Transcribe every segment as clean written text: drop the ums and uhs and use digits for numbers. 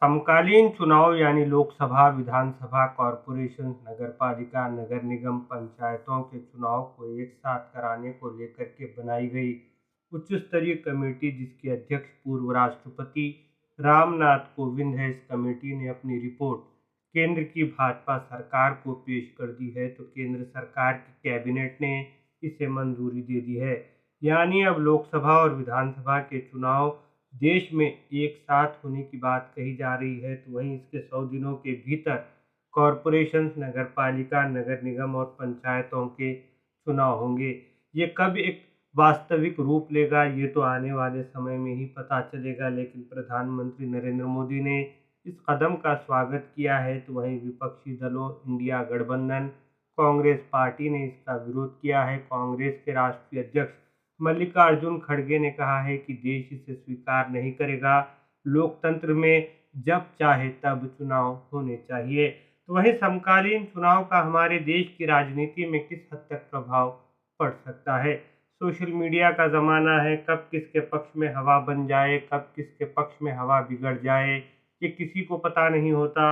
समकालीन चुनाव यानी लोकसभा, विधानसभा, कॉरपोरेशन, नगरपालिका, नगर निगम, पंचायतों के चुनाव को एक साथ कराने को लेकर के बनाई गई उच्च स्तरीय कमेटी, जिसके अध्यक्ष पूर्व राष्ट्रपति रामनाथ कोविंद है। इस कमेटी ने अपनी रिपोर्ट केंद्र की भाजपा सरकार को पेश कर दी है, तो केंद्र सरकार की कैबिनेट ने इसे मंजूरी दे दी है। यानी अब लोकसभा और विधानसभा के चुनाव देश में एक साथ होने की बात कही जा रही है, तो वहीं इसके 100 दिनों के भीतर कॉरपोरेशन, नगरपालिका, नगर निगम और पंचायतों के चुनाव होंगे। ये कब एक वास्तविक रूप लेगा, ये तो आने वाले समय में ही पता चलेगा, लेकिन प्रधानमंत्री नरेंद्र मोदी ने इस कदम का स्वागत किया है, तो वहीं विपक्षी दलों इंडिया गठबंधन कांग्रेस पार्टी ने इसका विरोध किया है। कांग्रेस के राष्ट्रीय अध्यक्ष मल्लिकार्जुन खड़गे ने कहा है कि देश इसे स्वीकार नहीं करेगा। लोकतंत्र में जब चाहे तब चुनाव होने चाहिए। तो वहीं समकालीन चुनाव का हमारे देश की राजनीति में किस हद तक प्रभाव पड़ सकता है। सोशल मीडिया का ज़माना है, कब किसके पक्ष में हवा बन जाए, कब किसके पक्ष में हवा बिगड़ जाए, ये किसी को पता नहीं होता।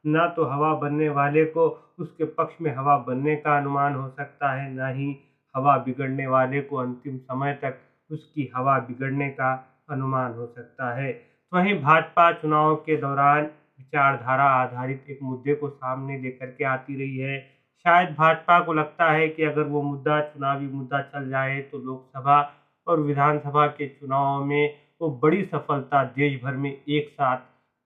ना तो हवा बनने वाले को उसके पक्ष में हवा बनने का अनुमान हो सकता है, ना ही हवा बिगड़ने वाले को अंतिम समय तक उसकी हवा बिगड़ने का अनुमान हो सकता है। तो वहीं भाजपा चुनाव के दौरान विचारधारा आधारित एक मुद्दे को सामने लेकर के आती रही है। शायद भाजपा को लगता है कि अगर वो मुद्दा चुनावी मुद्दा चल जाए तो लोकसभा और विधानसभा के चुनाव में वो बड़ी सफलता देश भर में एक साथ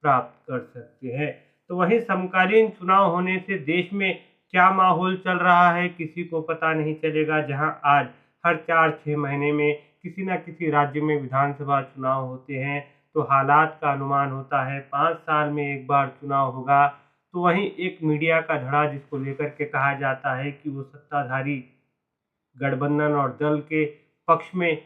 प्राप्त कर सकते हैं। तो वहीं समकालीन चुनाव होने से देश में क्या माहौल चल रहा है किसी को पता नहीं चलेगा। जहां आज हर 4-6 महीने में किसी न किसी राज्य में विधानसभा चुनाव होते हैं, तो हालात का अनुमान होता है 5 साल में एक बार चुनाव होगा। तो वहीं एक मीडिया का धड़ा जिसको लेकर के कहा जाता है कि वो सत्ताधारी गठबंधन और दल के पक्ष में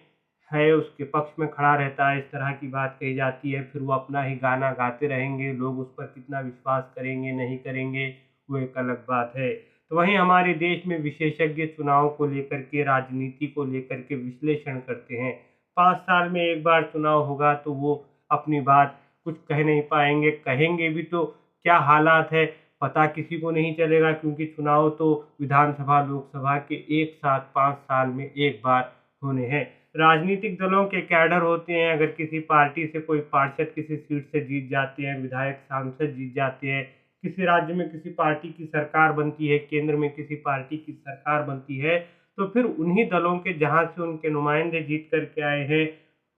है, उसके पक्ष में खड़ा रहता है, इस तरह की बात कही जाती है। फिर वो अपना ही गाना गाते रहेंगे, लोग उस पर कितना विश्वास करेंगे नहीं करेंगे वो एक अलग बात है। तो वहीं हमारे देश में विशेषज्ञ चुनाव को लेकर के, राजनीति को लेकर के विश्लेषण करते हैं। 5 साल में एक बार चुनाव होगा तो वो अपनी बात कुछ कह नहीं पाएंगे, कहेंगे भी तो क्या हालात है पता किसी को नहीं चलेगा, क्योंकि चुनाव तो विधानसभा लोकसभा के एक साथ 5 साल में एक बार होने हैं। राजनीतिक दलों के कैडर होते हैं, अगर किसी पार्टी से कोई पार्षद किसी सीट से जीत जाते हैं, विधायक सांसद जीत जाते हैं, किसी राज्य में किसी पार्टी की सरकार बनती है, केंद्र में किसी पार्टी की सरकार बनती है, तो फिर उन्हीं दलों के जहां से उनके नुमाइंदे जीत करके आए हैं,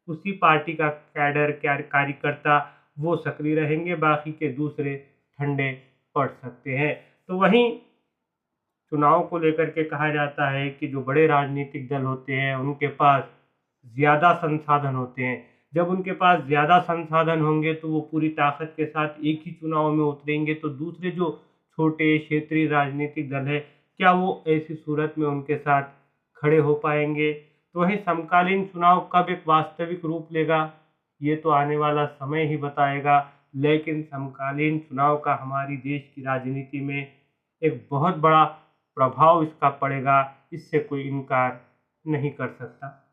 उसी पार्टी का कैडर कार्यकर्ता वो सक्रिय रहेंगे, बाकी के दूसरे ठंडे पड़ सकते हैं। तो वहीं चुनाव को लेकर के कहा जाता है कि जो बड़े राजनीतिक दल होते हैं उनके पास ज़्यादा संसाधन होते हैं। जब उनके पास ज़्यादा संसाधन होंगे तो वो पूरी ताकत के साथ एक ही चुनाव में उतरेंगे, तो दूसरे जो छोटे क्षेत्रीय राजनीतिक दल है, क्या वो ऐसी सूरत में उनके साथ खड़े हो पाएंगे। तो वहीं समकालीन चुनाव कब एक वास्तविक रूप लेगा, ये तो आने वाला समय ही बताएगा। लेकिन समकालीन चुनाव का हमारी देश की राजनीति में एक बहुत बड़ा प्रभाव इसका पड़ेगा, इससे कोई इनकार नहीं कर सकता।